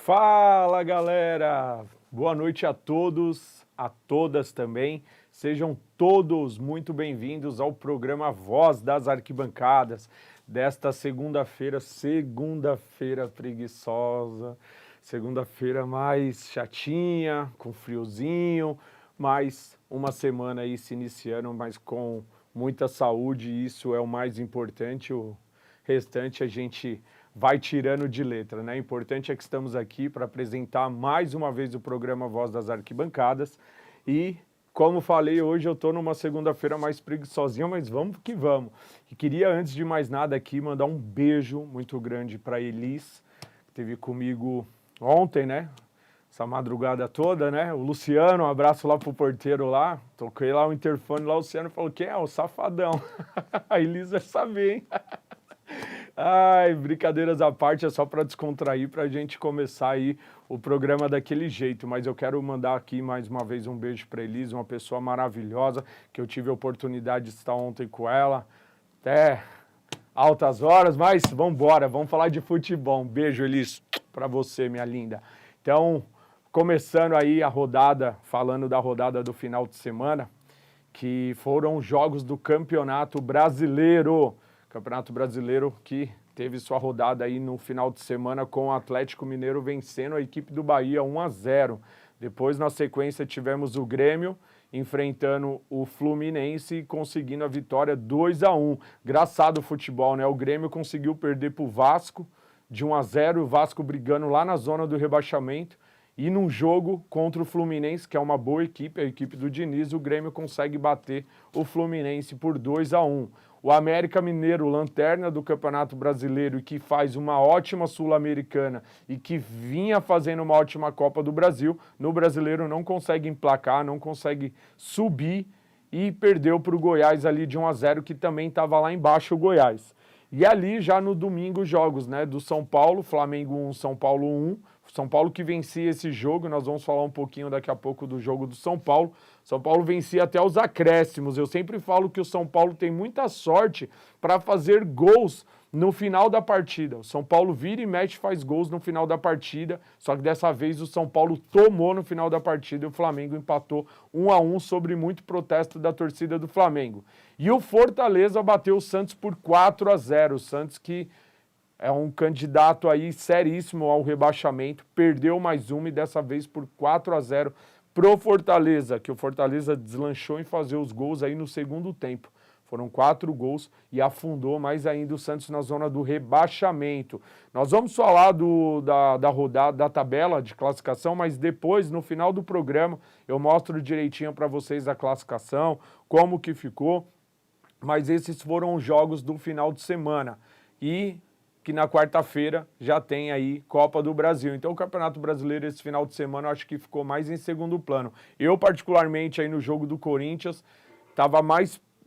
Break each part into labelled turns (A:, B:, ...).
A: Fala, galera! Boa noite a todos, a todas também. Sejam todos muito bem-vindos ao programa Voz das Arquibancadas desta segunda-feira preguiçosa, segunda-feira mais chatinha, com friozinho, mas uma semana aí se iniciando, mas com muita saúde, e isso é o mais importante. O restante a gente vai tirando de letra, né? O importante é que estamos aqui para apresentar mais uma vez o programa Voz das Arquibancadas e, como falei, hoje eu estou numa segunda-feira mais preguiçosinha, mas vamos que vamos. E queria, antes de mais nada aqui, mandar um beijo muito grande para Elis, que esteve comigo ontem, né? Essa madrugada toda, né? O Luciano, um abraço lá pro porteiro lá, toquei lá o interfone lá, o Luciano falou, quem é? O Safadão. A Elis vai saber, hein? Ai, brincadeiras à parte, é só para descontrair, para a gente começar aí o programa daquele jeito, mas eu quero mandar aqui mais uma vez um beijo para Elis, uma pessoa maravilhosa, que eu tive a oportunidade de estar ontem com ela, até altas horas, mas vamos embora, vamos falar de futebol. Um beijo, Elis, para você, minha linda. Então, começando aí a rodada, falando da rodada do final de semana, que foram os jogos do Campeonato Brasileiro, Campeonato Brasileiro que teve sua rodada aí no final de semana com o Atlético Mineiro vencendo a equipe do Bahia 1-0. Depois, na sequência, tivemos o Grêmio enfrentando o Fluminense e conseguindo a vitória 2-1. Engraçado o futebol, né? O Grêmio conseguiu perder para o Vasco de 1-0, o Vasco brigando lá na zona do rebaixamento. E num jogo contra o Fluminense, que é uma boa equipe, a equipe do Diniz, o Grêmio consegue bater o Fluminense por 2-1. O América Mineiro, lanterna do Campeonato Brasileiro, e que faz uma ótima Sul-Americana e que vinha fazendo uma ótima Copa do Brasil, no Brasileiro não consegue emplacar, não consegue subir e perdeu para o Goiás ali de 1-0, que também estava lá embaixo o Goiás. E ali já no domingo jogos, né, do São Paulo, Flamengo 1, São Paulo 1, São Paulo que vencia esse jogo, nós vamos falar um pouquinho daqui a pouco do jogo do São Paulo. São Paulo vencia até os acréscimos. Eu sempre falo que o São Paulo tem muita sorte para fazer gols no final da partida. O São Paulo vira e mexe e faz gols no final da partida, só que dessa vez o São Paulo tomou no final da partida e o Flamengo empatou 1-1 sobre muito protesto da torcida do Flamengo. E o Fortaleza bateu o Santos por 4-0. O Santos que é um candidato aí seríssimo ao rebaixamento, perdeu mais uma e dessa vez por 4-0 pro Fortaleza, que o Fortaleza deslanchou em fazer os gols aí no segundo tempo. Foram 4 gols e afundou mais ainda o Santos na zona do rebaixamento. Nós vamos falar da rodada, da tabela de classificação, mas depois, no final do programa, eu mostro direitinho para vocês a classificação, como que ficou. Mas esses foram os jogos do final de semana. E que na quarta-feira já tem aí Copa do Brasil. Então o Campeonato Brasileiro esse final de semana eu acho que ficou mais em segundo plano. Eu particularmente aí no jogo do Corinthians estava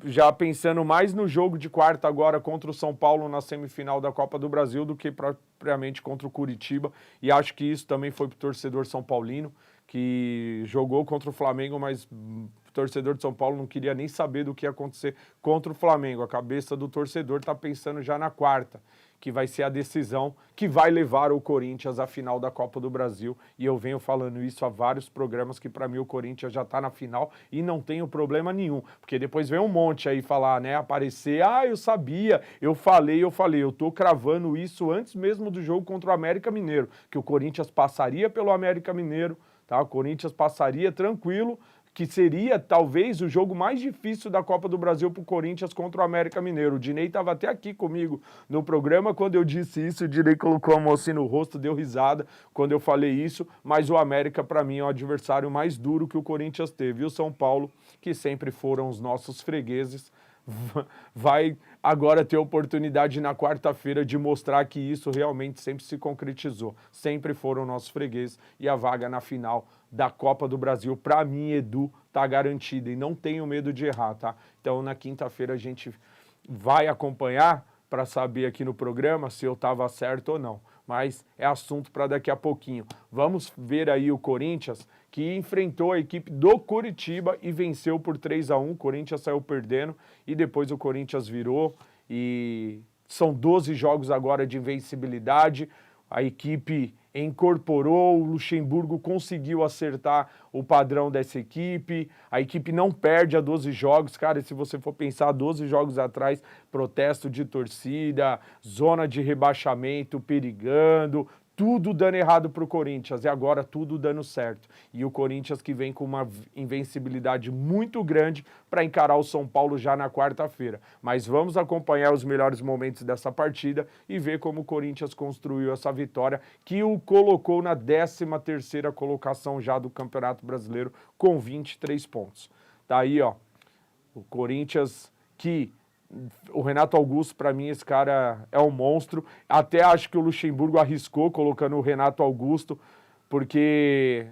A: já pensando mais no jogo de quarta agora contra o São Paulo na semifinal da Copa do Brasil do que propriamente contra o Curitiba. E acho que isso também foi para o torcedor são paulino, que jogou contra o Flamengo, mas o torcedor de São Paulo não queria nem saber do que ia acontecer contra o Flamengo. A cabeça do torcedor está pensando já na quarta, que vai ser a decisão que vai levar o Corinthians à final da Copa do Brasil. E eu venho falando isso há vários programas, que para mim o Corinthians já está na final e não tenho problema nenhum. Porque depois vem um monte aí falar, né, aparecer, eu sabia, eu falei, eu tô cravando isso antes mesmo do jogo contra o América Mineiro, que o Corinthians passaria pelo América Mineiro, tá? O Corinthians passaria tranquilo, que seria talvez o jogo mais difícil da Copa do Brasil para o Corinthians contra o América Mineiro. O Dinei estava até aqui comigo no programa quando eu disse isso, o Dinei colocou a mão assim no rosto, deu risada quando eu falei isso, mas o América para mim é o adversário mais duro que o Corinthians teve. E o São Paulo, que sempre foram os nossos fregueses, vai agora ter a oportunidade na quarta-feira de mostrar que isso realmente sempre se concretizou. Sempre foram nossos fregueses e a vaga na final da Copa do Brasil, para mim, Edu, tá garantida e não tenho medo de errar, tá? Então, na quinta-feira a gente vai acompanhar para saber aqui no programa se eu estava certo ou não. Mas é assunto para daqui a pouquinho. Vamos ver aí o Corinthians, que enfrentou a equipe do Curitiba e venceu por 3-1. O Corinthians saiu perdendo e depois o Corinthians virou. E são 12 jogos agora de invencibilidade. A equipe incorporou, o Luxemburgo conseguiu acertar o padrão dessa equipe, a equipe não perde a 12 jogos, cara, se você for pensar 12 jogos atrás, protesto de torcida, zona de rebaixamento perigando, tudo dando errado para o Corinthians, e agora tudo dando certo. E o Corinthians que vem com uma invencibilidade muito grande para encarar o São Paulo já na quarta-feira. Mas vamos acompanhar os melhores momentos dessa partida e ver como o Corinthians construiu essa vitória, que o colocou na 13ª colocação já do Campeonato Brasileiro com 23 pontos. Tá aí, ó, o Corinthians que... O Renato Augusto, para mim, esse cara é um monstro. Até acho que o Luxemburgo arriscou colocando o Renato Augusto, porque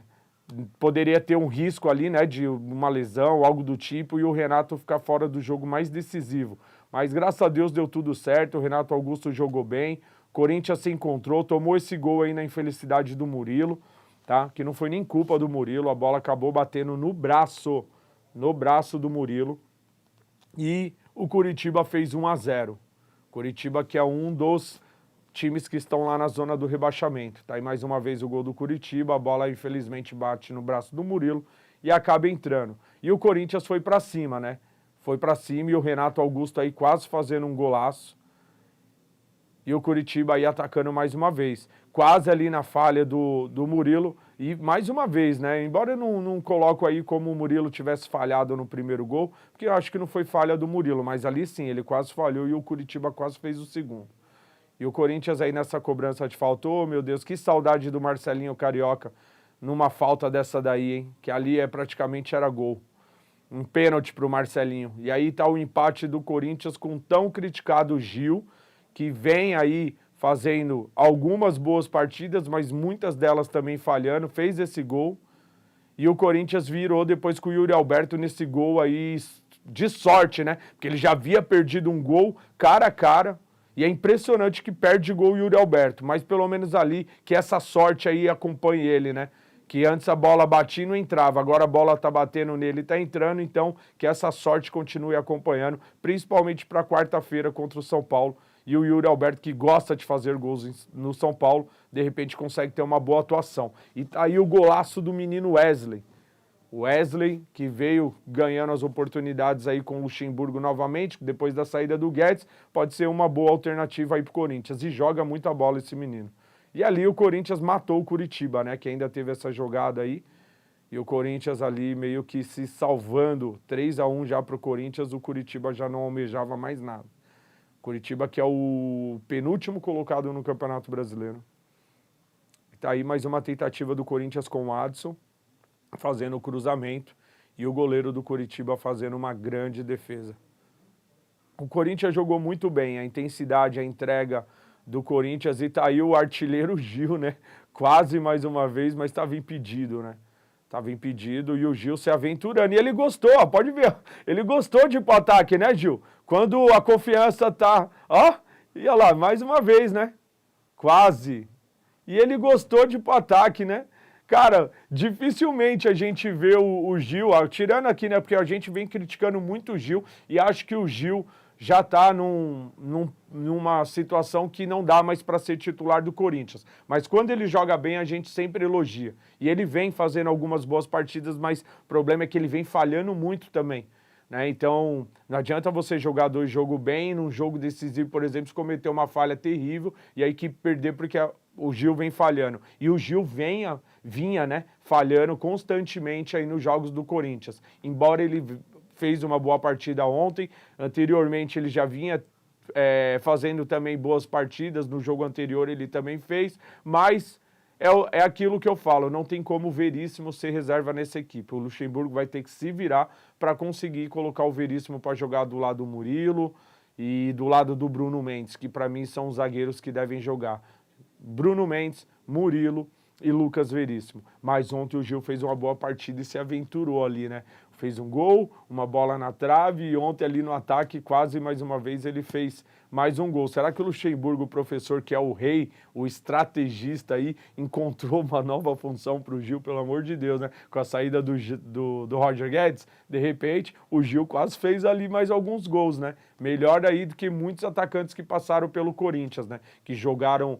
A: poderia ter um risco ali, né, de uma lesão, algo do tipo, e o Renato ficar fora do jogo mais decisivo. Mas graças a Deus deu tudo certo, o Renato Augusto jogou bem, Corinthians se encontrou, tomou esse gol aí na infelicidade do Murilo, tá? Que não foi nem culpa do Murilo, a bola acabou batendo no braço do Murilo. E o Coritiba fez 1-0. Coritiba que é um dos times que estão lá na zona do rebaixamento. Tá aí mais uma vez o gol do Coritiba, a bola infelizmente bate no braço do Murilo e acaba entrando. E o Corinthians foi pra cima, né? Foi pra cima e o Renato Augusto aí quase fazendo um golaço. E o Coritiba aí atacando mais uma vez. Quase ali na falha do Murilo. E mais uma vez, né? Embora eu não coloco aí como o Murilo tivesse falhado no primeiro gol, porque eu acho que não foi falha do Murilo, mas ali sim, ele quase falhou e o Coritiba quase fez o segundo. E o Corinthians aí nessa cobrança de falta, oh, meu Deus, que saudade do Marcelinho Carioca numa falta dessa daí, hein? Que ali praticamente era gol. Um pênalti pro Marcelinho. E aí tá o empate do Corinthians com o tão criticado Gil, que vem aí fazendo algumas boas partidas, mas muitas delas também falhando, fez esse gol. E o Corinthians virou depois com o Yuri Alberto nesse gol aí de sorte, né? Porque ele já havia perdido um gol cara a cara. E é impressionante que perde gol o Yuri Alberto, mas pelo menos ali que essa sorte aí acompanhe ele, né? Que antes a bola batia e não entrava, agora a bola tá batendo nele e tá entrando, então que essa sorte continue acompanhando, principalmente para quarta-feira contra o São Paulo. E o Yuri Alberto, que gosta de fazer gols no São Paulo, de repente consegue ter uma boa atuação. E tá aí o golaço do menino Wesley. O Wesley, que veio ganhando as oportunidades aí com o Luxemburgo novamente, depois da saída do Guedes, pode ser uma boa alternativa aí pro Corinthians. E joga muita bola esse menino. E ali o Corinthians matou o Coritiba, né? Que ainda teve essa jogada aí. E o Corinthians ali meio que se salvando, 3-1 já pro Corinthians, o Coritiba já não almejava mais nada. Coritiba que é o penúltimo colocado no Campeonato Brasileiro. Tá aí mais uma tentativa do Corinthians com o Adson, fazendo o cruzamento, e o goleiro do Coritiba fazendo uma grande defesa. O Corinthians jogou muito bem, a intensidade, a entrega do Corinthians, e tá aí o artilheiro Gil, né? Quase mais uma vez, mas estava impedido, né? Estava impedido e o Gil se aventurando. E ele gostou, ó, pode ver. Ele gostou de ir pro ataque, né, Gil? Quando a confiança tá... Ó, e olha lá, mais uma vez, né? Quase. E ele gostou de ir pro ataque, né? Cara, dificilmente a gente vê o Gil, ó, tirando aqui, né? Porque a gente vem criticando muito o Gil e acho que o Gil já está numa situação que não dá mais para ser titular do Corinthians. Mas quando ele joga bem, a gente sempre elogia. E ele vem fazendo algumas boas partidas, mas o problema é que ele vem falhando muito também. Né? Então, não adianta você jogar 2 jogos bem, num jogo decisivo, por exemplo, se cometer uma falha terrível e a equipe perder porque o Gil vem falhando. E o Gil vinha, né, falhando constantemente aí nos jogos do Corinthians. Embora ele fez uma boa partida ontem, anteriormente ele já vinha fazendo também boas partidas, no jogo anterior ele também fez, mas é aquilo que eu falo, não tem como o Veríssimo ser reserva nessa equipe. O Luxemburgo vai ter que se virar para conseguir colocar o Veríssimo para jogar do lado do Murilo e do lado do Bruno Mendes, que para mim são os zagueiros que devem jogar. Bruno Mendes, Murilo e Lucas Veríssimo. Mas ontem o Gil fez uma boa partida e se aventurou ali, né? Fez um gol, uma bola na trave e ontem ali no ataque quase mais uma vez ele fez mais um gol. Será que o Luxemburgo, o professor que é o rei, o estrategista aí, encontrou uma nova função para o Gil, pelo amor de Deus, né? Com a saída do Roger Guedes, de repente o Gil quase fez ali mais alguns gols, né? Melhor aí do que muitos atacantes que passaram pelo Corinthians, né? Que jogaram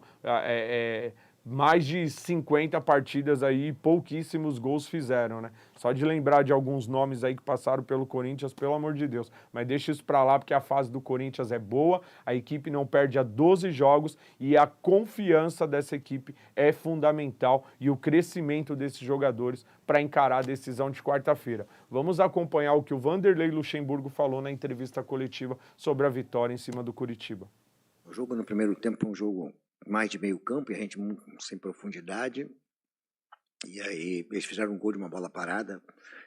A: mais de 50 partidas aí, pouquíssimos gols fizeram, né? Só de lembrar de alguns nomes aí que passaram pelo Corinthians, pelo amor de Deus. Mas deixa isso pra lá, porque a fase do Corinthians é boa, a equipe não perde há 12 jogos e a confiança dessa equipe é fundamental e o crescimento desses jogadores para encarar a decisão de quarta-feira. Vamos acompanhar o que o Vanderlei Luxemburgo falou na entrevista coletiva sobre a vitória em cima do Curitiba.
B: O jogo no primeiro tempo foi um jogo mais de meio campo e a gente sem profundidade. E aí eles fizeram um gol de uma bola parada,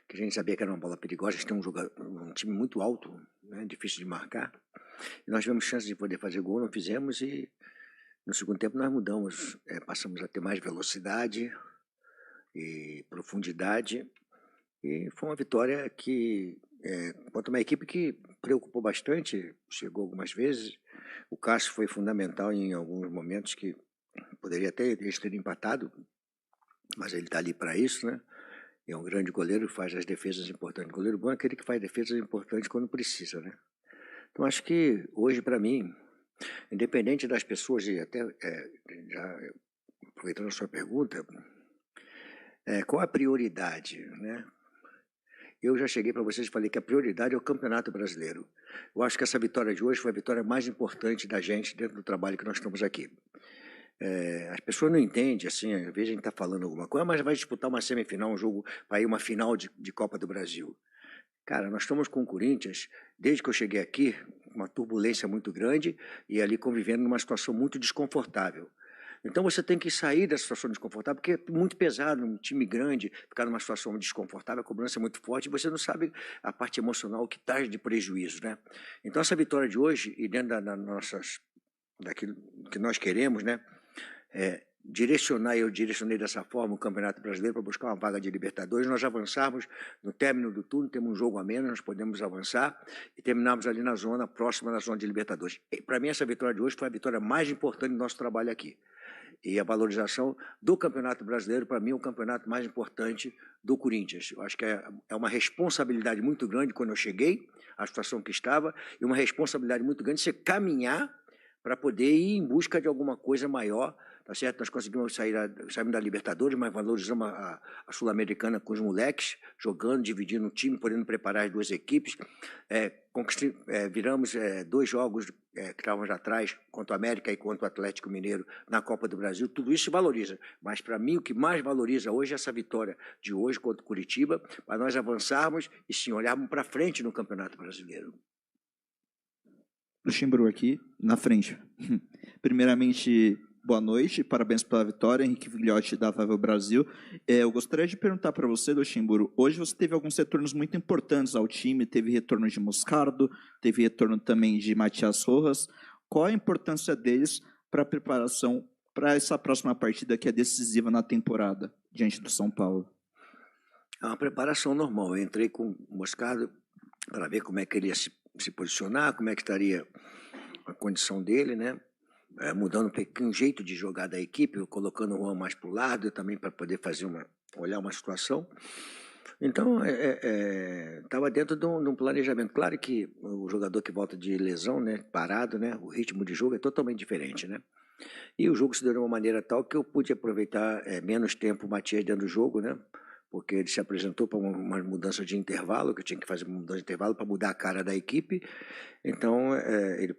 B: que a gente sabia que era uma bola perigosa. A gente tem um time muito alto, né, difícil de marcar. E nós tivemos chance de poder fazer gol, não fizemos, e no segundo tempo nós mudamos, passamos a ter mais velocidade e profundidade. E foi uma vitória que, contra uma equipe que preocupou bastante, chegou algumas vezes. O Cássio foi fundamental em alguns momentos que poderia até eles terem empatado, mas ele está ali para isso, né? É um grande goleiro, faz as defesas importantes. O goleiro bom é aquele que faz defesas importantes quando precisa, né? Então acho que hoje, para mim, independente das pessoas, e até já aproveitando a sua pergunta, qual a prioridade, né? Eu já cheguei para vocês e falei que a prioridade é o Campeonato Brasileiro. Eu acho que essa vitória de hoje foi a vitória mais importante da gente dentro do trabalho que nós estamos aqui. As pessoas não entendem, assim, às vezes a gente está falando alguma coisa, mas vai disputar uma semifinal, um jogo para ir uma final de Copa do Brasil. Cara, nós estamos com o Corinthians, desde que eu cheguei aqui, uma turbulência muito grande e ali convivendo numa situação muito desconfortável. Então você tem que sair dessa situação desconfortável, porque é muito pesado, um time grande, ficar numa situação desconfortável, a cobrança é muito forte, e você não sabe a parte emocional que traz de prejuízo, né? Então essa vitória de hoje, e dentro daquilo que nós queremos, né? Eu direcionei dessa forma o Campeonato Brasileiro para buscar uma vaga de Libertadores. Nós avançarmos no término do turno, temos um jogo a menos, nós podemos avançar e terminarmos ali na zona próxima da zona de Libertadores. Para mim, essa vitória de hoje foi a vitória mais importante do nosso trabalho aqui. E a valorização do Campeonato Brasileiro, para mim, é o campeonato mais importante do Corinthians. Eu acho que é uma responsabilidade muito grande quando eu cheguei, a situação que estava, e uma responsabilidade muito grande você caminhar para poder ir em busca de alguma coisa maior, tá certo? Nós conseguimos saímos da Libertadores, mas valorizamos a Sul-Americana com os moleques, jogando, dividindo o time, podendo preparar as duas equipes. Viramos 2 jogos que estávamos atrás, contra o América e contra o Atlético Mineiro, na Copa do Brasil. Tudo isso se valoriza, mas para mim o que mais valoriza hoje é essa vitória de hoje contra o Curitiba, para nós avançarmos e sim olharmos para frente no Campeonato Brasileiro.
C: Luxemburgo aqui, na frente. Primeiramente, boa noite, parabéns pela vitória, Henrique Vigliotti da Avável Brasil. Eu gostaria de perguntar para você, Luxemburgo, hoje você teve alguns retornos muito importantes ao time, teve retorno de Moscardo, teve retorno também de Matias Rojas. Qual a importância deles para a preparação para essa próxima partida que é decisiva na temporada, diante do São Paulo?
B: É uma preparação normal. Eu entrei com o Moscardo para ver como é que ele ia se posicionar, como é que estaria a condição dele, né? Mudando um pouquinho o jeito de jogar da equipe, colocando o Juan mais para o lado, também para poder olhar uma situação. Então, estava dentro de um planejamento. Claro que o jogador que volta de lesão, né, parado, né, o ritmo de jogo é totalmente diferente, né? E o jogo se deu de uma maneira tal que eu pude aproveitar menos tempo o Matias dentro do jogo, né? Porque ele se apresentou para uma mudança de intervalo, que eu tinha que fazer uma mudança de intervalo para mudar a cara da equipe. Então, ele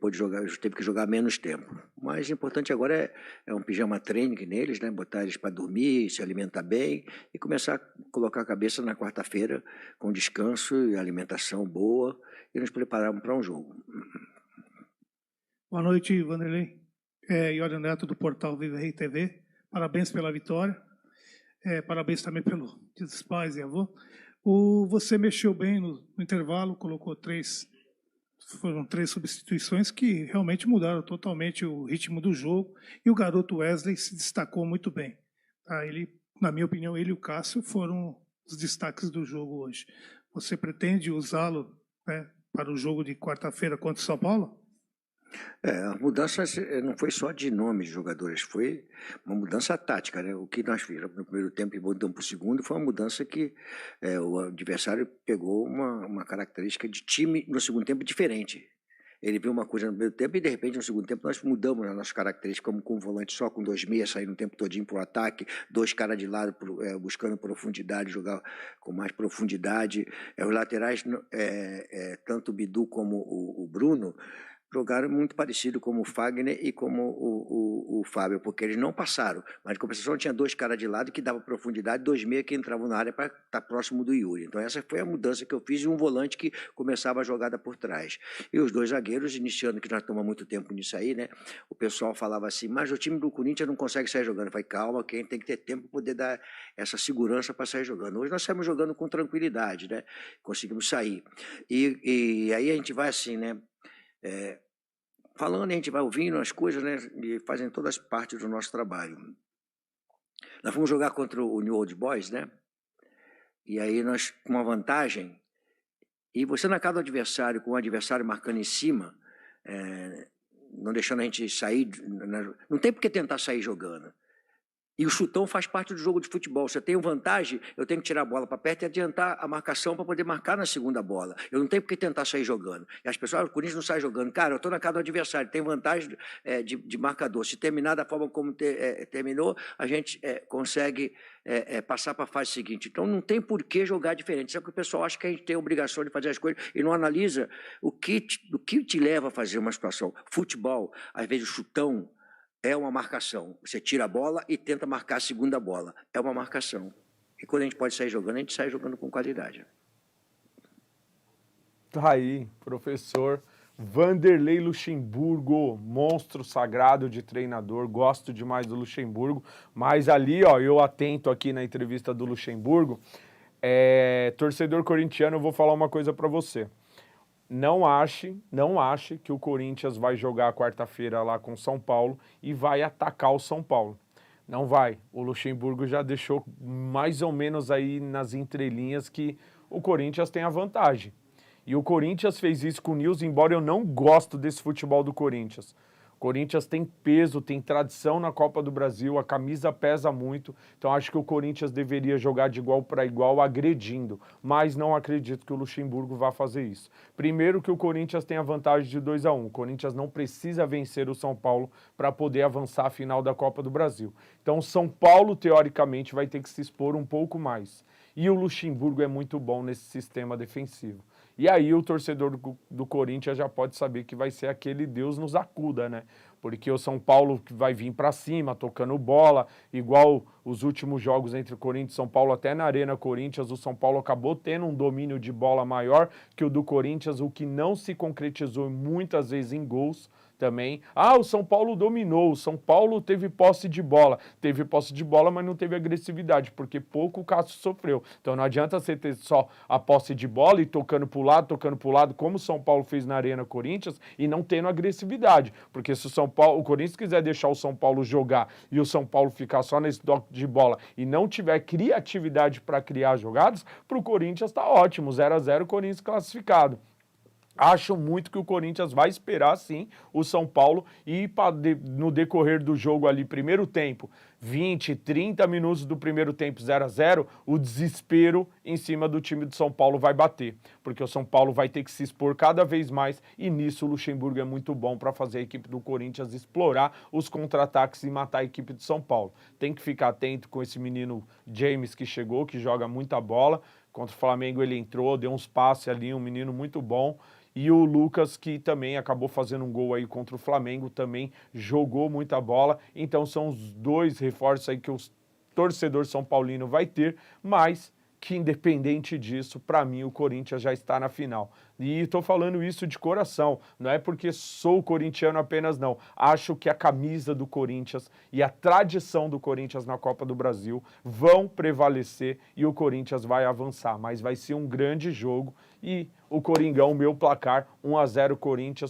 B: teve que jogar menos tempo. O mais importante agora é um pijama training neles, né? Botar eles para dormir, se alimentar bem e começar a colocar a cabeça na quarta-feira com descanso e alimentação boa e nos prepararmos para um jogo.
D: Boa noite, Vanderlei. Iório Neto, do portal Viva Rei TV. Parabéns pela vitória. Parabéns também pelo Dia dos Pais e avô. Você mexeu bem no intervalo, colocou foram 3 substituições que realmente mudaram totalmente o ritmo do jogo, e o garoto Wesley se destacou muito bem. Ele, na minha opinião, ele e o Cássio foram os destaques do jogo hoje. Você pretende usá-lo, né, para o jogo de quarta-feira contra o São Paulo?
B: A mudança não foi só de nome de jogadores, foi uma mudança tática, né? O que nós fizemos no primeiro tempo e voltamos para o segundo foi uma mudança que o adversário pegou uma característica de time no segundo tempo diferente. ele viu uma coisa no primeiro tempo e, de repente, no segundo tempo, nós mudamos as nossas características, como com um volante só, com 2 meias, saindo o tempo todinho para o ataque, 2 caras de lado buscando profundidade, jogar com mais profundidade. Os laterais, tanto o Bidu como o Bruno, jogaram muito parecido como o Fagner e como o Fábio, porque eles não passaram, mas de compensação tinha 2 caras de lado que davam profundidade, 2 meias que entravam na área para estar próximo do Yuri. Então essa foi a mudança que eu fiz, e um volante que começava a jogada por trás. E os 2 zagueiros, iniciando, que nós estamos há muito tempo nisso aí, né? O pessoal falava assim, mas o time do Corinthians não consegue sair jogando. Eu falei, calma, quem tem que ter tempo para poder dar essa segurança para sair jogando. Hoje nós saímos jogando com tranquilidade, né? Conseguimos sair. E aí a gente vai assim, né? Falando, a gente vai ouvindo as coisas, né, e fazem todas partes do nosso trabalho. Nós fomos jogar contra o New Old Boys, né? E aí nós, com uma vantagem, e você na casa do adversário, com o adversário marcando em cima, não deixando a gente sair, não tem por que tentar sair jogando. E o chutão faz parte do jogo de futebol. Se eu tenho vantagem, eu tenho que tirar a bola para perto e adiantar a marcação para poder marcar na segunda bola. Eu não tenho por que tentar sair jogando. E as pessoas, o Corinthians não sai jogando. Cara, eu estou na casa do adversário, tem vantagem de marcador. Se terminar da forma como terminou, a gente consegue passar para a fase seguinte. Então não tem por que jogar diferente. Só que o pessoal acha que a gente tem a obrigação de fazer as coisas e não analisa o que te leva a fazer uma situação. Futebol, às vezes o chutão, é uma marcação. Você tira a bola e tenta marcar a segunda bola. É uma marcação. E quando a gente pode sair jogando, a gente sai jogando com qualidade.
A: Tá aí, professor Vanderlei Luxemburgo, monstro sagrado de treinador. Gosto demais do Luxemburgo. Mas ali, ó, eu atento aqui na entrevista do Luxemburgo, torcedor corintiano, eu vou falar uma coisa para você. Não ache que o Corinthians vai jogar quarta-feira lá com São Paulo e vai atacar o São Paulo. Não vai. O Luxemburgo já deixou mais ou menos aí nas entrelinhas que o Corinthians tem a vantagem. E o Corinthians fez isso com o Nils, embora eu não gosto desse futebol do Corinthians. O Corinthians tem peso, tem tradição na Copa do Brasil, a camisa pesa muito, então acho que o Corinthians deveria jogar de igual para igual, agredindo, mas não acredito que o Luxemburgo vá fazer isso. Primeiro que o Corinthians tem a vantagem de 2-1, o Corinthians não precisa vencer o São Paulo para poder avançar à final da Copa do Brasil. Então o São Paulo, teoricamente, vai ter que se expor um pouco mais. E o Luxemburgo é muito bom nesse sistema defensivo. E aí o torcedor do Corinthians já pode saber que vai ser aquele Deus nos acuda, né? Porque o São Paulo vai vir para cima, tocando bola, igual os últimos jogos entre Corinthians e São Paulo, até na Arena Corinthians, o São Paulo acabou tendo um domínio de bola maior que o do Corinthians, o que não se concretizou muitas vezes em gols também. Ah, o São Paulo dominou, o São Paulo teve posse de bola, mas não teve agressividade, porque pouco o Cássio sofreu. Então não adianta você ter só a posse de bola e tocando para o lado, como o São Paulo fez na Arena Corinthians, e não tendo agressividade, porque se o Corinthians quiser deixar o São Paulo jogar e o São Paulo ficar só nesse toque de bola e não tiver criatividade para criar jogadas, para o Corinthians está ótimo, 0-0, Corinthians classificado. Acho muito que o Corinthians vai esperar, sim, o São Paulo e no decorrer do jogo ali, primeiro tempo, 20, 30 minutos do primeiro tempo 0-0, o desespero em cima do time do São Paulo vai bater, porque o São Paulo vai ter que se expor cada vez mais e nisso o Luxemburgo é muito bom para fazer a equipe do Corinthians explorar os contra-ataques e matar a equipe do São Paulo. Tem que ficar atento com esse menino James que chegou, que joga muita bola. Contra o Flamengo ele entrou, deu uns passes ali, um menino muito bom. E o Lucas, que também acabou fazendo um gol aí contra o Flamengo, também jogou muita bola. Então são os 2 reforços aí que o torcedor são paulino vai ter, mas que independente disso, para mim o Corinthians já está na final. E estou falando isso de coração, não é porque sou corintiano apenas não. Acho que a camisa do Corinthians e a tradição do Corinthians na Copa do Brasil vão prevalecer e o Corinthians vai avançar, mas vai ser um grande jogo e o Coringão, meu placar, 1-0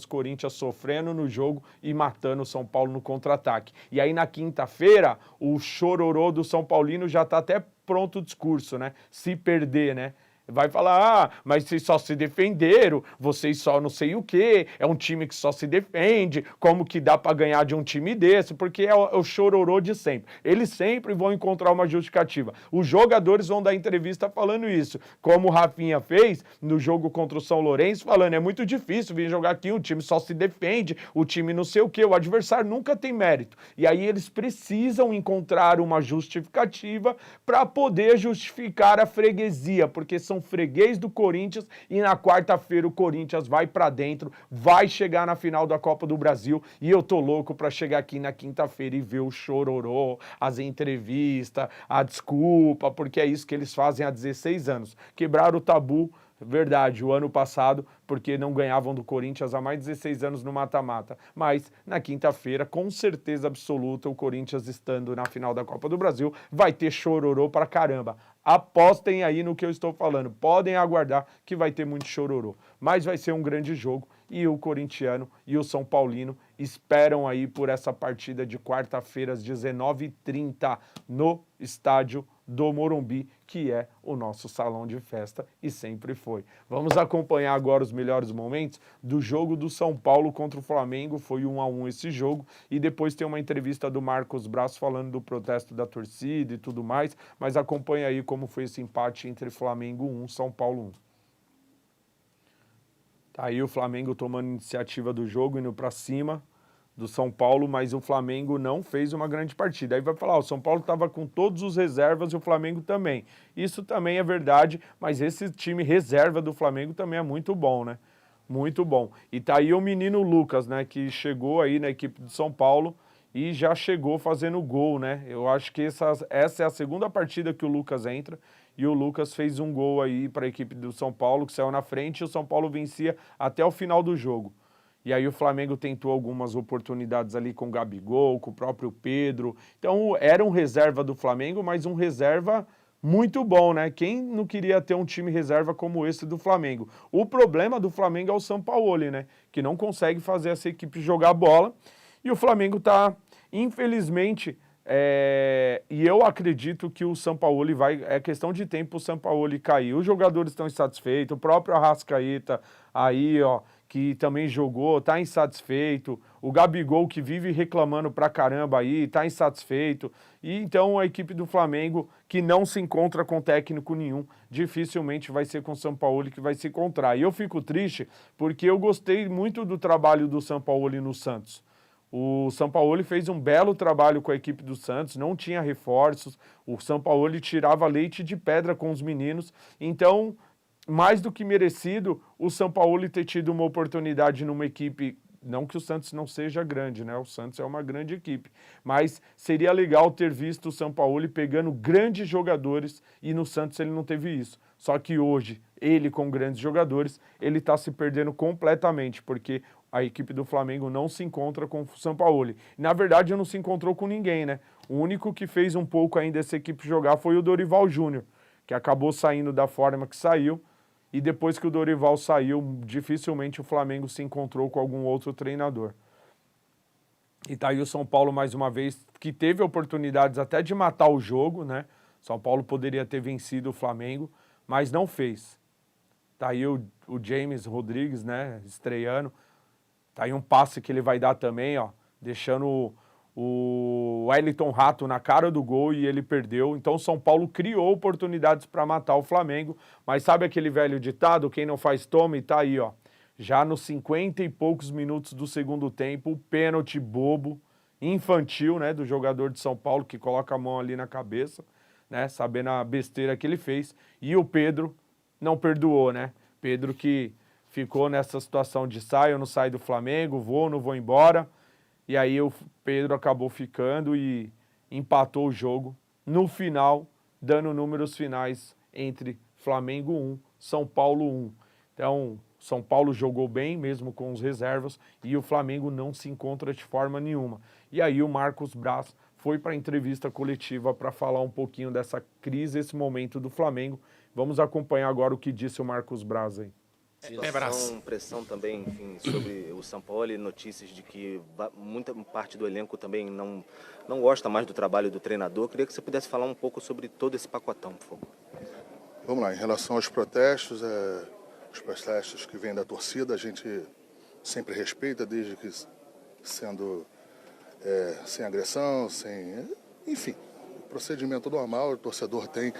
A: Corinthians sofrendo no jogo e matando o São Paulo no contra-ataque. E aí na quinta-feira, o chororô do São Paulino já está até pronto o discurso, né? Se perder, né? Vai falar, mas vocês só se defenderam, vocês só não sei o quê, é um time que só se defende, como que dá para ganhar de um time desse? Porque é o chororô de sempre. Eles sempre vão encontrar uma justificativa. Os jogadores vão dar entrevista falando isso, como o Rafinha fez no jogo contra o São Lourenço, falando, é muito difícil vir jogar aqui, o time só se defende, o time não sei o quê, o adversário nunca tem mérito. E aí eles precisam encontrar uma justificativa para poder justificar a freguesia, porque são freguês do Corinthians e na quarta-feira o Corinthians vai pra dentro, vai chegar na final da Copa do Brasil e eu tô louco pra chegar aqui na quinta-feira e ver o chororô, as entrevistas, a desculpa, porque é isso que eles fazem há 16 anos. Quebraram o tabu, verdade, o ano passado, porque não ganhavam do Corinthians há mais de 16 anos no mata-mata. Mas na quinta-feira, com certeza absoluta, o Corinthians estando na final da Copa do Brasil, vai ter chororô pra caramba. Apostem aí no que eu estou falando. Podem aguardar que vai ter muito chororô. Mas vai ser um grande jogo e o corintiano e o São Paulino esperam aí por essa partida de quarta-feira às 19h30 no estádio do Morumbi, que é o nosso salão de festa e sempre foi. Vamos acompanhar agora os melhores momentos do jogo do São Paulo contra o Flamengo. Foi 1-1 esse jogo e depois tem uma entrevista do Marcos Braz falando do protesto da torcida e tudo mais, mas acompanha aí como foi esse empate entre Flamengo 1, São Paulo 1. Tá aí o Flamengo tomando iniciativa do jogo, indo para cima do São Paulo, mas o Flamengo não fez uma grande partida. Aí vai falar, o São Paulo estava com todos os reservas e o Flamengo também. Isso também é verdade, mas esse time reserva do Flamengo também é muito bom, né? Muito bom. E tá aí o menino Lucas, né, que chegou aí na equipe de São Paulo e já chegou fazendo gol, né? Eu acho que essa é a segunda partida que o Lucas entra e o Lucas fez um gol aí para a equipe do São Paulo, que saiu na frente e o São Paulo vencia até o final do jogo. E aí o Flamengo tentou algumas oportunidades ali com o Gabigol, com o próprio Pedro. Então era um reserva do Flamengo, mas um reserva muito bom, né? Quem não queria ter um time reserva como esse do Flamengo? O problema do Flamengo é o Sampaoli, né? Que não consegue fazer essa equipe jogar bola. E o Flamengo tá, infelizmente, e eu acredito que o Sampaoli é questão de tempo o Sampaoli cair. Os jogadores estão insatisfeitos, o próprio Arrascaeta aí, ó, que também jogou, tá insatisfeito, o Gabigol que vive reclamando pra caramba aí, tá insatisfeito, e então a equipe do Flamengo que não se encontra com técnico nenhum, dificilmente vai ser com o Sampaoli que vai se encontrar. E eu fico triste porque eu gostei muito do trabalho do Sampaoli no Santos. O Sampaoli fez um belo trabalho com a equipe do Santos, não tinha reforços, o Sampaoli tirava leite de pedra com os meninos, então mais do que merecido o Sampaoli ter tido uma oportunidade numa equipe, não que o Santos não seja grande, né? O Santos é uma grande equipe, mas seria legal ter visto o Sampaoli pegando grandes jogadores e no Santos ele não teve isso. Só que hoje, ele com grandes jogadores, ele está se perdendo completamente, porque a equipe do Flamengo não se encontra com o Sampaoli. Na verdade, não se encontrou com ninguém, né? O único que fez um pouco ainda essa equipe jogar foi o Dorival Júnior, que acabou saindo da forma que saiu. E depois que o Dorival saiu, dificilmente o Flamengo se encontrou com algum outro treinador. E tá aí o São Paulo, mais uma vez, que teve oportunidades até de matar o jogo, né? São Paulo poderia ter vencido o Flamengo, mas não fez. Tá aí o James Rodrigues, né? Estreando. Tá aí um passe que ele vai dar também, ó. Deixando o Wellington Rato na cara do gol e ele perdeu. Então o São Paulo criou oportunidades para matar o Flamengo, mas sabe aquele velho ditado, quem não faz toma, e tá aí, ó. Já nos 50 e poucos minutos do segundo tempo, o pênalti bobo, infantil, né, do jogador de São Paulo que coloca a mão ali na cabeça, né, sabendo a besteira que ele fez, e o Pedro não perdoou, né? Pedro que ficou nessa situação de sai ou não sai do Flamengo, vou ou não vou embora. E aí o Pedro acabou ficando e empatou o jogo no final, dando números finais entre Flamengo 1, São Paulo 1. Então, São Paulo jogou bem, mesmo com os reservas, e o Flamengo não se encontra de forma nenhuma. E aí o Marcos Braz foi para a entrevista coletiva para falar um pouquinho dessa crise, esse momento do Flamengo. Vamos acompanhar agora o que disse o Marcos Braz aí.
E: Pressão também, enfim, sobre o Sampaoli, notícias de que muita parte do elenco também não gosta mais do trabalho do treinador. Queria que você pudesse falar um pouco sobre todo esse pacotão, por favor.
F: Vamos lá, em relação aos protestos, os protestos que vêm da torcida, a gente sempre respeita, desde que sendo sem agressão, enfim, procedimento normal, o torcedor tem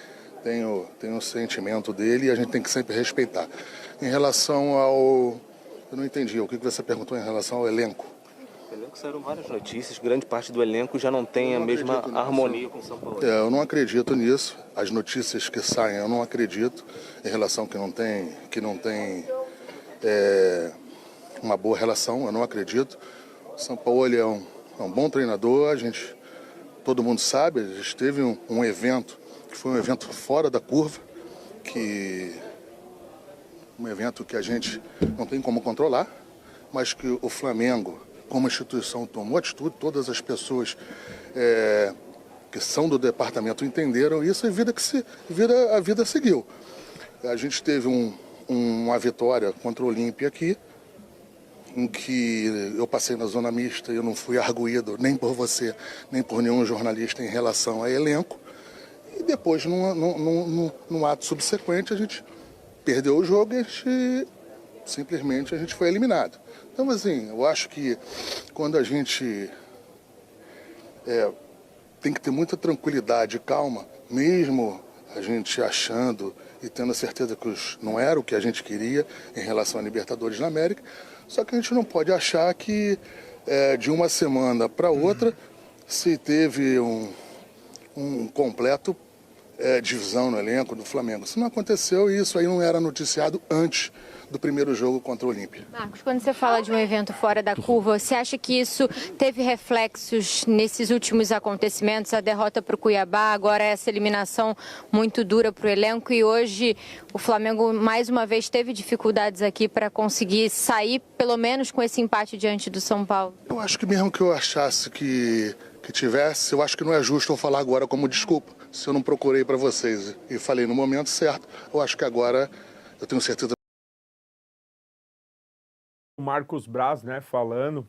F: o sentimento dele e a gente tem que sempre respeitar. Em relação ao... Eu não entendi, o que você perguntou em relação ao elenco?
E: O elenco saíram várias notícias, grande parte do elenco já não tem a mesma harmonia com o São Paulo.
F: Eu não acredito nisso. As notícias que saem eu não acredito em relação que não tem uma boa relação, eu não acredito. O São Paulo é um bom treinador, todo mundo sabe, a gente teve um evento que foi um evento fora da curva, um evento que a gente não tem como controlar, mas que o Flamengo, como instituição, tomou atitude, todas as pessoas que são do departamento entenderam isso e a vida seguiu. A gente teve uma vitória contra o Olímpia aqui, em que eu passei na zona mista e eu não fui arguído nem por você, nem por nenhum jornalista em relação a elenco. E depois, num ato subsequente, a gente perdeu o jogo e simplesmente a gente foi eliminado. Então, assim, eu acho que quando a gente tem que ter muita tranquilidade e calma, mesmo a gente achando e tendo a certeza que não era o que a gente queria em relação a Libertadores na América, só que a gente não pode achar que de uma semana para outra se teve um completo divisão no elenco do Flamengo. Isso não aconteceu e isso aí não era noticiado antes do primeiro jogo contra o Olímpia.
G: Marcos, quando você fala de um evento fora da curva, você acha que isso teve reflexos nesses últimos acontecimentos, a derrota para o Cuiabá, agora essa eliminação muito dura para o elenco e hoje o Flamengo mais uma vez teve dificuldades aqui para conseguir sair pelo menos com esse empate diante do São Paulo?
F: Eu acho que mesmo que eu achasse que tivesse, eu acho que não é justo eu falar agora como desculpa. Se eu não procurei para vocês e falei no momento certo, eu acho que agora eu tenho certeza.
A: O Marcos Braz, né, falando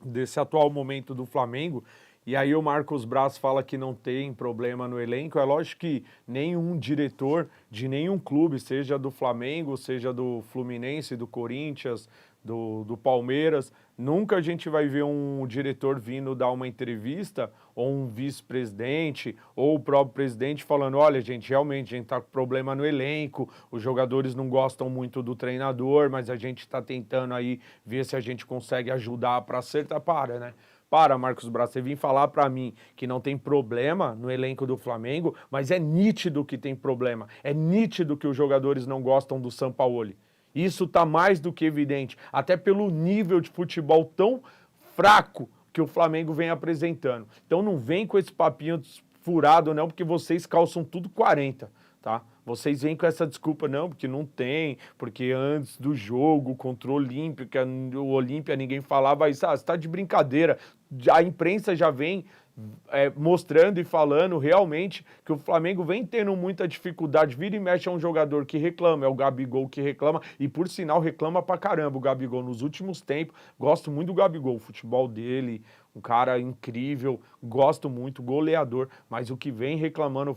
A: desse atual momento do Flamengo, e aí o Marcos Braz fala que não tem problema no elenco. É lógico que nenhum diretor de nenhum clube, seja do Flamengo, seja do Fluminense, do Corinthians, do Palmeiras, nunca a gente vai ver um diretor vindo dar uma entrevista, ou um vice-presidente, ou o próprio presidente falando, olha gente, realmente a gente está com problema no elenco, os jogadores não gostam muito do treinador, mas a gente está tentando aí ver se a gente consegue ajudar para acertar. Para, Marcos Braz, você vir falar para mim que não tem problema no elenco do Flamengo, mas é nítido que tem problema, é nítido que os jogadores não gostam do Sampaoli. Isso está mais do que evidente, até pelo nível de futebol tão fraco que o Flamengo vem apresentando. Então não vem com esse papinho furado não, porque vocês calçam tudo 40, tá? Vocês vêm com essa desculpa, não, porque não tem, porque antes do jogo contra o Olímpia ninguém falava isso. Ah, você está de brincadeira. A imprensa já vem mostrando e falando realmente que o Flamengo vem tendo muita dificuldade. Vira e mexe é um jogador que reclama, é o Gabigol que reclama, e por sinal reclama pra caramba o Gabigol nos últimos tempos. Gosto muito do Gabigol, o futebol dele, um cara incrível, gosto muito, goleador, mas o que vem reclamando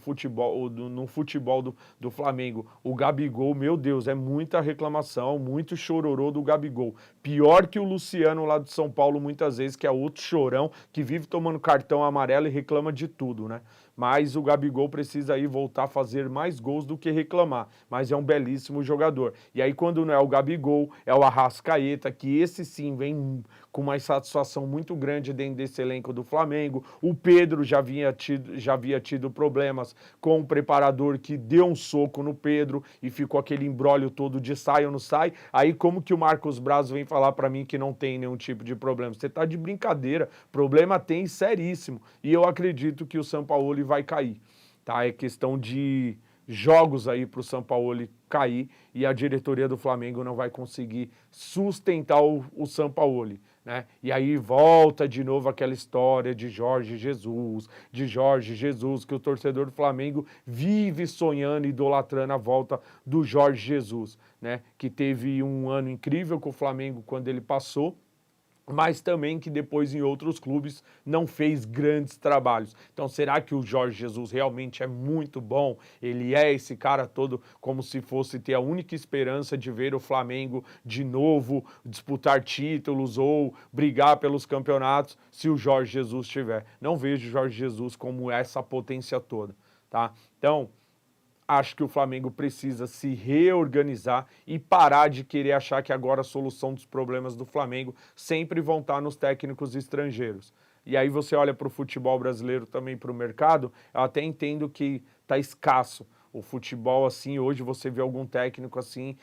A: no futebol do Flamengo, o Gabigol, meu Deus, é muita reclamação, muito chororô do Gabigol. Pior que o Luciano lá de São Paulo muitas vezes, que é outro chorão, que vive tomando cartão amarelo e reclama de tudo, né? Mas o Gabigol precisa aí voltar a fazer mais gols do que reclamar, mas é um belíssimo jogador. E aí quando não é o Gabigol, é o Arrascaeta, que esse sim vem com uma satisfação muito grande dentro desse elenco do Flamengo. O Pedro já havia tido problemas com o preparador que deu um soco no Pedro e ficou aquele imbróglio todo de sai ou não sai. Aí como que o Marcos Braz vem falar para mim que não tem nenhum tipo de problema? Você tá de brincadeira, problema tem seríssimo. E eu acredito que o Sampaoli vai cair, tá? É questão de jogos aí para o Sampaoli cair e a diretoria do Flamengo não vai conseguir sustentar o Sampaoli, né? E aí volta de novo aquela história de Jorge Jesus, que o torcedor do Flamengo vive sonhando e idolatrando a volta do Jorge Jesus, né? Que teve um ano incrível com o Flamengo quando ele passou, mas também que depois em outros clubes não fez grandes trabalhos. Então, será que o Jorge Jesus realmente é muito bom? Ele é esse cara todo como se fosse ter a única esperança de ver o Flamengo de novo disputar títulos ou brigar pelos campeonatos se o Jorge Jesus tiver. Não vejo o Jorge Jesus como essa potência toda, tá? Então, acho que o Flamengo precisa se reorganizar e parar de querer achar que agora a solução dos problemas do Flamengo sempre vão estar nos técnicos estrangeiros. E aí você olha para o futebol brasileiro também, para o mercado, eu até entendo que está escasso. O futebol, assim, hoje você vê algum técnico assim,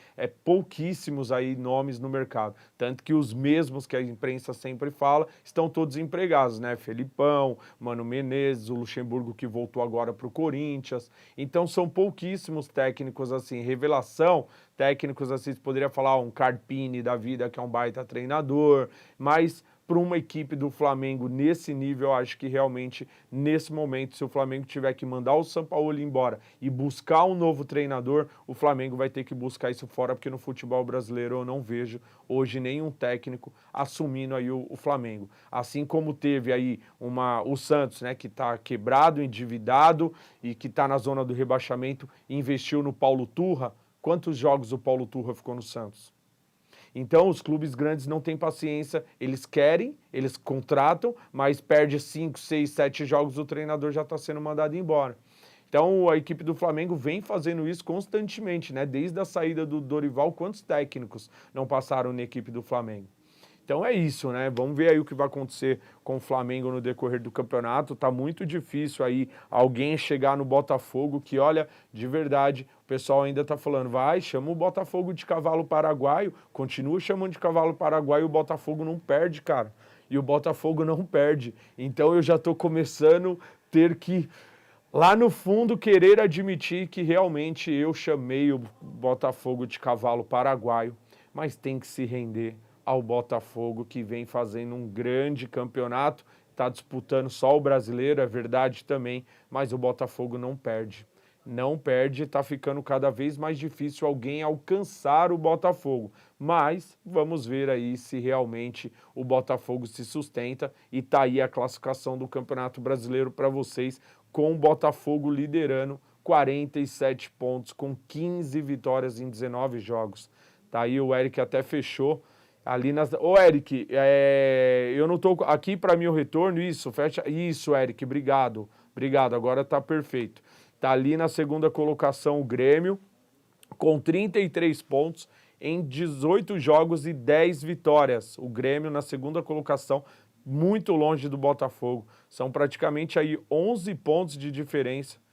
A: pouquíssimos aí nomes no mercado. Tanto que os mesmos que a imprensa sempre fala, estão todos empregados, né? Felipão, Mano Menezes, o Luxemburgo que voltou agora para o Corinthians. Então são pouquíssimos técnicos assim, revelação, técnicos assim, você poderia falar um Carpini da vida, que é um baita treinador, mas para uma equipe do Flamengo nesse nível, eu acho que realmente, nesse momento, se o Flamengo tiver que mandar o Sampaoli embora e buscar um novo treinador, o Flamengo vai ter que buscar isso fora, porque no futebol brasileiro eu não vejo hoje nenhum técnico assumindo aí o Flamengo. Assim como teve aí o Santos, né, que está quebrado, endividado e que está na zona do rebaixamento, investiu no Paulo Turra. Quantos jogos o Paulo Turra ficou no Santos? Então, os clubes grandes não têm paciência, eles querem, eles contratam, mas perde 5, 6, 7 jogos, o treinador já está sendo mandado embora. Então, a equipe do Flamengo vem fazendo isso constantemente, né? Desde a saída do Dorival, quantos técnicos não passaram na equipe do Flamengo? Então é isso, né? Vamos ver aí o que vai acontecer com o Flamengo no decorrer do campeonato. Tá muito difícil aí alguém chegar no Botafogo, que olha, de verdade, o pessoal ainda tá falando, vai, chama o Botafogo de cavalo paraguaio, continua chamando de cavalo paraguaio, o Botafogo não perde, cara. E o Botafogo não perde. Então eu já tô começando a ter que, lá no fundo, querer admitir que realmente eu chamei o Botafogo de cavalo paraguaio, mas tem que se render ao Botafogo, que vem fazendo um grande campeonato, está disputando só o brasileiro, é verdade também, mas o Botafogo não perde. Não perde, está ficando cada vez mais difícil alguém alcançar o Botafogo. Mas vamos ver aí se realmente o Botafogo se sustenta e está aí a classificação do Campeonato Brasileiro para vocês, com o Botafogo liderando 47 pontos, com 15 vitórias em 19 jogos. Tá aí, o Eric até fechou ali nas... Ô, Eric, eu não tô aqui para mim o retorno, isso, fecha... Isso, Eric, obrigado, agora tá perfeito. Tá ali na segunda colocação o Grêmio, com 33 pontos em 18 jogos e 10 vitórias. O Grêmio na segunda colocação, muito longe do Botafogo. São praticamente aí 11 pontos de diferença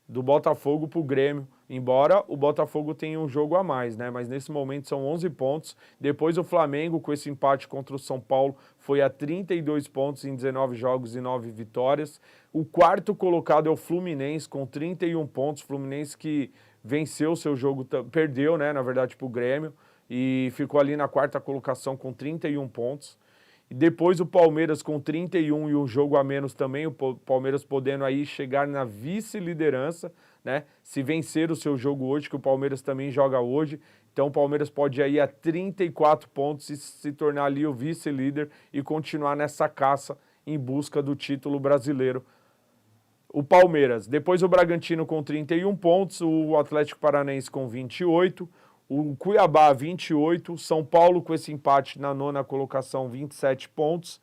A: do Botafogo para o Grêmio, embora o Botafogo tenha um jogo a mais, né? Mas nesse momento são 11 pontos. Depois o Flamengo, com esse empate contra o São Paulo, foi a 32 pontos em 19 jogos e 9 vitórias. O quarto colocado é o Fluminense, com 31 pontos. Fluminense que venceu o seu jogo, perdeu, né? Na verdade, para o Grêmio, e ficou ali na quarta colocação com 31 pontos. E depois o Palmeiras com 31 e um jogo a menos também, o Palmeiras podendo aí chegar na vice-liderança, né? Se vencer o seu jogo hoje, que o Palmeiras também joga hoje, então o Palmeiras pode ir aí a 34 pontos e se tornar ali o vice-líder e continuar nessa caça em busca do título brasileiro. O Palmeiras, depois o Bragantino com 31 pontos, o Atlético Paranaense com 28, o Cuiabá 28, São Paulo com esse empate na nona colocação, 27 pontos.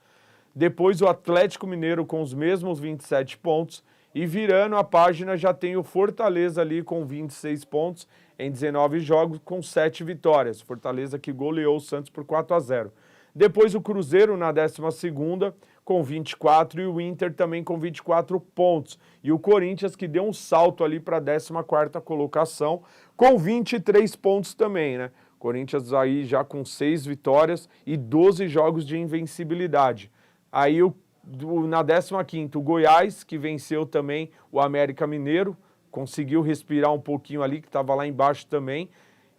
A: Depois o Atlético Mineiro com os mesmos 27 pontos. E virando a página já tem o Fortaleza ali com 26 pontos em 19 jogos com 7 vitórias. Fortaleza que goleou o Santos por 4-0. Depois o Cruzeiro na 12ª com 24 e o Inter também com 24 pontos. E o Corinthians que deu um salto ali para a 14ª colocação com 23 pontos também, né? Corinthians aí já com 6 vitórias e 12 jogos de invencibilidade. Aí na 15ª o Goiás, que venceu também o América Mineiro, conseguiu respirar um pouquinho ali, que estava lá embaixo também,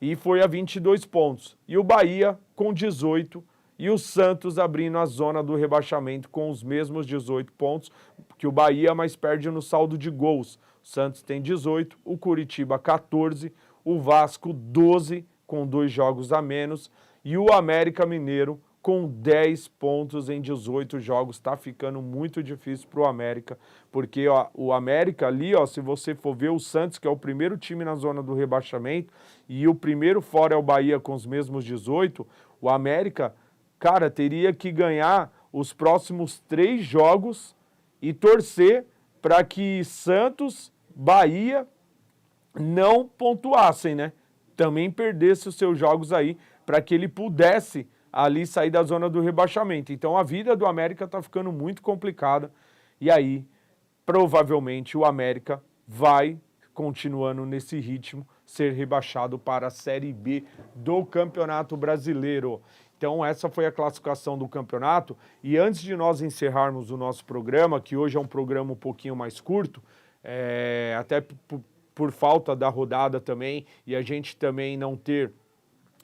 A: e foi a 22 pontos. E o Bahia com 18 e o Santos abrindo a zona do rebaixamento com os mesmos 18 pontos, que o Bahia mais perde no saldo de gols. O Santos tem 18, o Coritiba 14, o Vasco 12, com 2 jogos a menos, e o América Mineiro com 10 pontos em 18 jogos. Está ficando muito difícil para o América, porque ó, o América ali, ó, se você for ver o Santos, que é o primeiro time na zona do rebaixamento, e o primeiro fora é o Bahia com os mesmos 18, o América, cara, teria que ganhar os próximos 3 jogos e torcer para que Santos, Bahia não pontuassem, né? Também perdesse os seus jogos aí, para que ele pudesse ali sair da zona do rebaixamento. Então a vida do América está ficando muito complicada e aí provavelmente o América vai, continuando nesse ritmo, ser rebaixado para a Série B do Campeonato Brasileiro. Então essa foi a classificação do campeonato e antes de nós encerrarmos o nosso programa, que hoje é um programa um pouquinho mais curto, até por falta da rodada também e a gente também não ter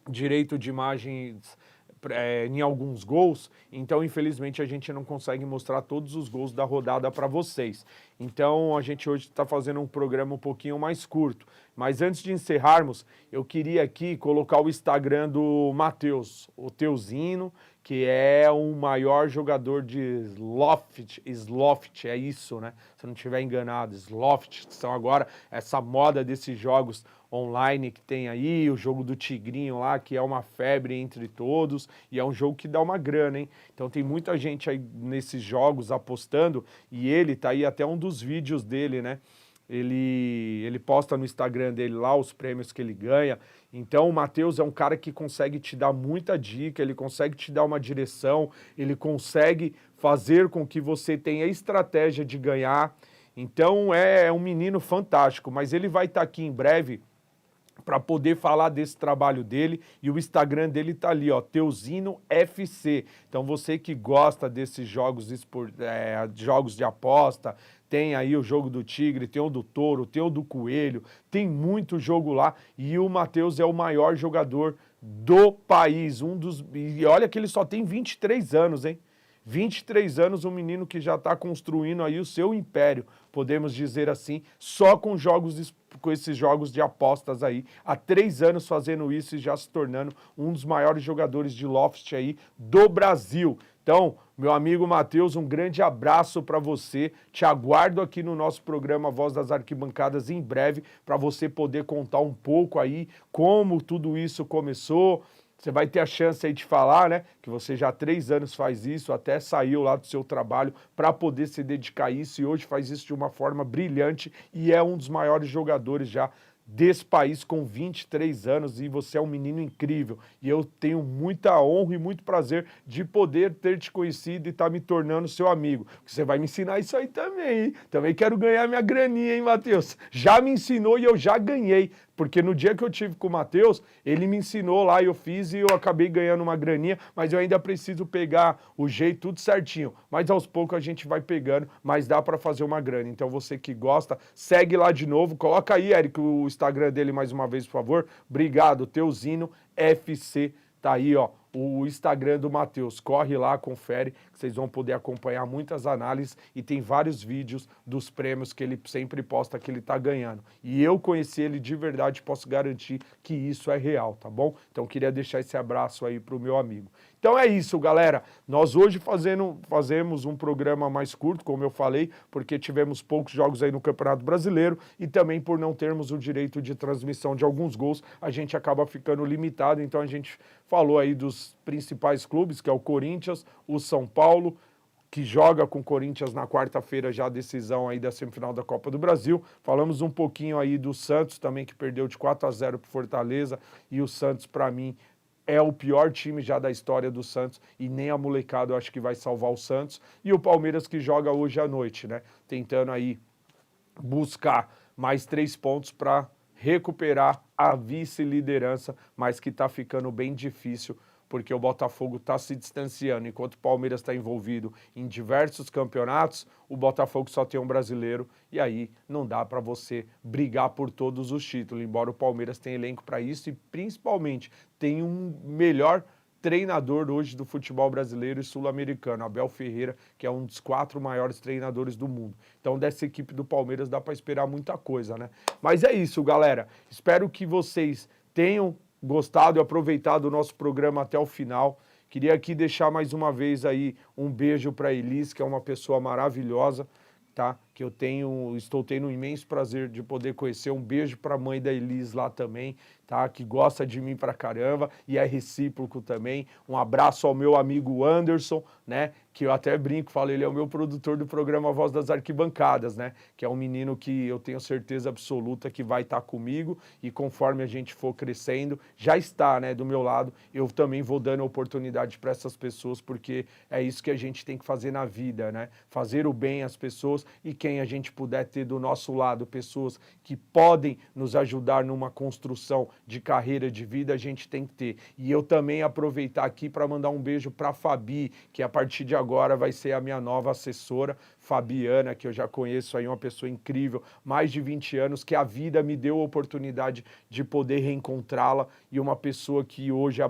A: direito de imagens em alguns gols, então infelizmente a gente não consegue mostrar todos os gols da rodada para vocês. Então a gente hoje está fazendo um programa um pouquinho mais curto. Mas antes de encerrarmos, eu queria aqui colocar o Instagram do Matheus, o Teuzino, que é o maior jogador de Sloft, é isso, né? Se eu não estiver enganado, Sloft, que são agora essa moda desses jogos online que tem aí, o jogo do Tigrinho lá, que é uma febre entre todos, e é um jogo que dá uma grana, hein? Então tem muita gente aí nesses jogos apostando, e ele tá aí até um dos vídeos dele, né? Ele posta no Instagram dele lá os prêmios que ele ganha. Então o Matheus é um cara que consegue te dar muita dica, ele consegue te dar uma direção, ele consegue fazer com que você tenha estratégia de ganhar. Então é um menino fantástico, mas ele vai estar aqui em breve para poder falar desse trabalho dele, e o Instagram dele tá ali, ó, Teuzino FC. Então você que gosta desses jogos, jogos de aposta, tem aí o jogo do Tigre, tem o do Touro, tem o do Coelho, tem muito jogo lá, e o Matheus é o maior jogador do país, e olha que ele só tem 23 anos, hein? 23 anos, um menino que já está construindo aí o seu império, podemos dizer assim, só com esses jogos de apostas aí. Há 3 anos fazendo isso e já se tornando um dos maiores jogadores de Loft aí do Brasil. Então, meu amigo Matheus, um grande abraço para você. Te aguardo aqui no nosso programa Voz das Arquibancadas em breve, para você poder contar um pouco aí como tudo isso começou. Você vai ter a chance aí de falar, né, que você já há 3 anos faz isso, até saiu lá do seu trabalho para poder se dedicar a isso e hoje faz isso de uma forma brilhante e é um dos maiores jogadores já desse país com 23 anos e você é um menino incrível e eu tenho muita honra e muito prazer de poder ter te conhecido e estar me tornando seu amigo. Você vai me ensinar isso aí também, hein? Também quero ganhar minha graninha, hein, Matheus? Já me ensinou e eu já ganhei, porque no dia que eu tive com o Matheus, ele me ensinou lá, eu fiz e eu acabei ganhando uma graninha, mas eu ainda preciso pegar o jeito tudo certinho. Mas aos poucos a gente vai pegando, mas dá para fazer uma grana. Então você que gosta, segue lá de novo, coloca aí, Érico, o Instagram dele mais uma vez, por favor. Obrigado, Teuzino FC, tá aí, ó, o Instagram do Matheus. Corre lá, confere, que vocês vão poder acompanhar muitas análises e tem vários vídeos dos prêmios que ele sempre posta que ele tá ganhando. E eu conheci ele de verdade, posso garantir que isso é real, tá bom? Então queria deixar esse abraço aí pro meu amigo. Então é isso, galera. Nós hoje fazemos um programa mais curto, como eu falei, porque tivemos poucos jogos aí no Campeonato Brasileiro e também por não termos o direito de transmissão de alguns gols, a gente acaba ficando limitado. Então a gente falou aí dos principais clubes, que é o Corinthians, o São Paulo, que joga com o Corinthians na quarta-feira já a decisão aí da semifinal da Copa do Brasil. Falamos um pouquinho aí do Santos também, que perdeu de 4-0 para Fortaleza, e o Santos, para mim, é o pior time já da história do Santos e nem a molecada eu acho que vai salvar o Santos. E o Palmeiras que joga hoje à noite, né? Tentando aí buscar mais 3 pontos para recuperar a vice-liderança, mas que está ficando bem difícil porque o Botafogo está se distanciando. Enquanto o Palmeiras está envolvido em diversos campeonatos, o Botafogo só tem um brasileiro e aí não dá para você brigar por todos os títulos, embora o Palmeiras tenha elenco para isso e principalmente tem um melhor treinador hoje do futebol brasileiro e sul-americano, Abel Ferreira, que é um dos 4 maiores treinadores do mundo. Então dessa equipe do Palmeiras dá para esperar muita coisa, né? Mas é isso, galera. Espero que vocês tenham gostado e aproveitado o nosso programa até o final. Queria aqui deixar mais uma vez aí um beijo para a Elis, que é uma pessoa maravilhosa, tá? Que estou tendo um imenso prazer de poder conhecer. Um beijo para a mãe da Elis lá também, tá? Que gosta de mim pra caramba e é recíproco também. Um abraço ao meu amigo Anderson, né? Que eu até brinco, falo, ele é o meu produtor do programa Voz das Arquibancadas, né? Que é um menino que eu tenho certeza absoluta que vai estar comigo e conforme a gente for crescendo, já está, né, do meu lado. Eu também vou dando oportunidade para essas pessoas, porque é isso que a gente tem que fazer na vida, né? Fazer o bem às pessoas e quem a gente puder ter do nosso lado, pessoas que podem nos ajudar numa construção de carreira, de vida, a gente tem que ter. E eu também aproveitar aqui para mandar um beijo para a Fabi, que a partir de agora vai ser a minha nova assessora, Fabiana, que eu já conheço aí, uma pessoa incrível, mais de 20 anos, que a vida me deu a oportunidade de poder reencontrá-la e uma pessoa que hoje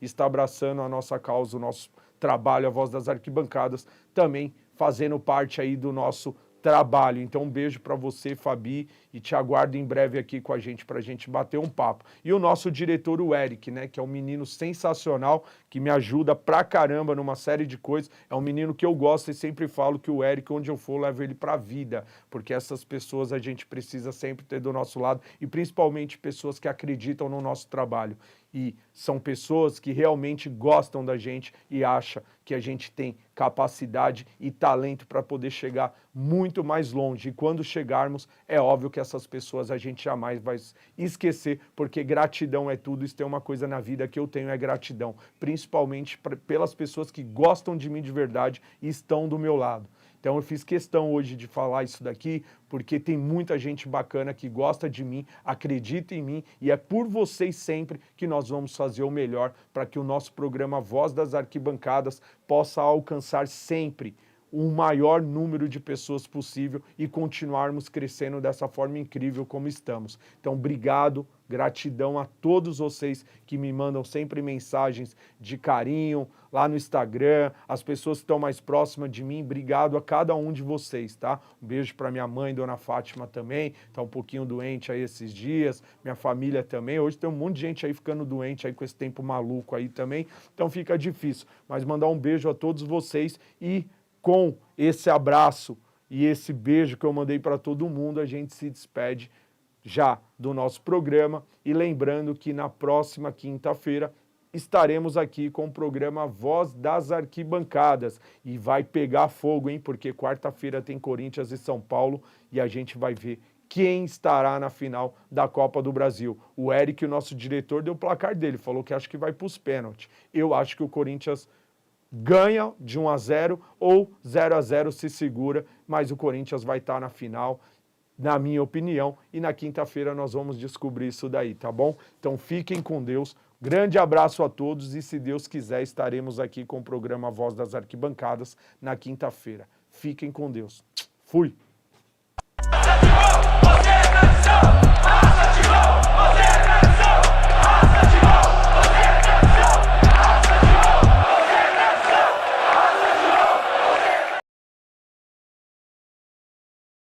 A: está abraçando a nossa causa, o nosso trabalho, a Voz das Arquibancadas, também fazendo parte aí do nosso trabalho. Então um beijo para você, Fabi, e te aguardo em breve aqui com a gente para a gente bater um papo. E o nosso diretor, o Eric, né, que é um menino sensacional, que me ajuda pra caramba numa série de coisas. É um menino que eu gosto e sempre falo que o Eric, onde eu for, eu levo ele pra vida, porque essas pessoas a gente precisa sempre ter do nosso lado e principalmente pessoas que acreditam no nosso trabalho. E são pessoas que realmente gostam da gente e acham que a gente tem capacidade e talento para poder chegar muito mais longe. E quando chegarmos, é óbvio que essas pessoas a gente jamais vai esquecer, porque gratidão é tudo. Isso tem uma coisa na vida que eu tenho, é gratidão, principalmente pelas pessoas que gostam de mim de verdade e estão do meu lado. Então eu fiz questão hoje de falar isso daqui, porque tem muita gente bacana que gosta de mim, acredita em mim, e é por vocês sempre que nós vamos fazer o melhor para que o nosso programa Voz das Arquibancadas possa alcançar sempre o maior número de pessoas possível e continuarmos crescendo dessa forma incrível como estamos. Então, obrigado, gratidão a todos vocês que me mandam sempre mensagens de carinho lá no Instagram, as pessoas que estão mais próximas de mim, obrigado a cada um de vocês, tá? Um beijo para minha mãe, Dona Fátima também, tá um pouquinho doente aí esses dias, minha família também, hoje tem um monte de gente aí ficando doente aí com esse tempo maluco aí também, então fica difícil, mas mandar um beijo a todos vocês e com esse abraço e esse beijo que eu mandei para todo mundo, a gente se despede já do nosso programa e lembrando que na próxima quinta-feira estaremos aqui com o programa Voz das Arquibancadas e vai pegar fogo, hein? Porque quarta-feira tem Corinthians e São Paulo e a gente vai ver quem estará na final da Copa do Brasil. O Eric, o nosso diretor, deu o placar dele, falou que acho que vai para os pênaltis. Eu acho que o Corinthians ganha de 1-0 ou 0-0 se segura, mas o Corinthians vai estar na final, na minha opinião, e na quinta-feira nós vamos descobrir isso daí, tá bom? Então fiquem com Deus, grande abraço a todos e se Deus quiser estaremos aqui com o programa Voz das Arquibancadas na quinta-feira. Fiquem com Deus. Fui!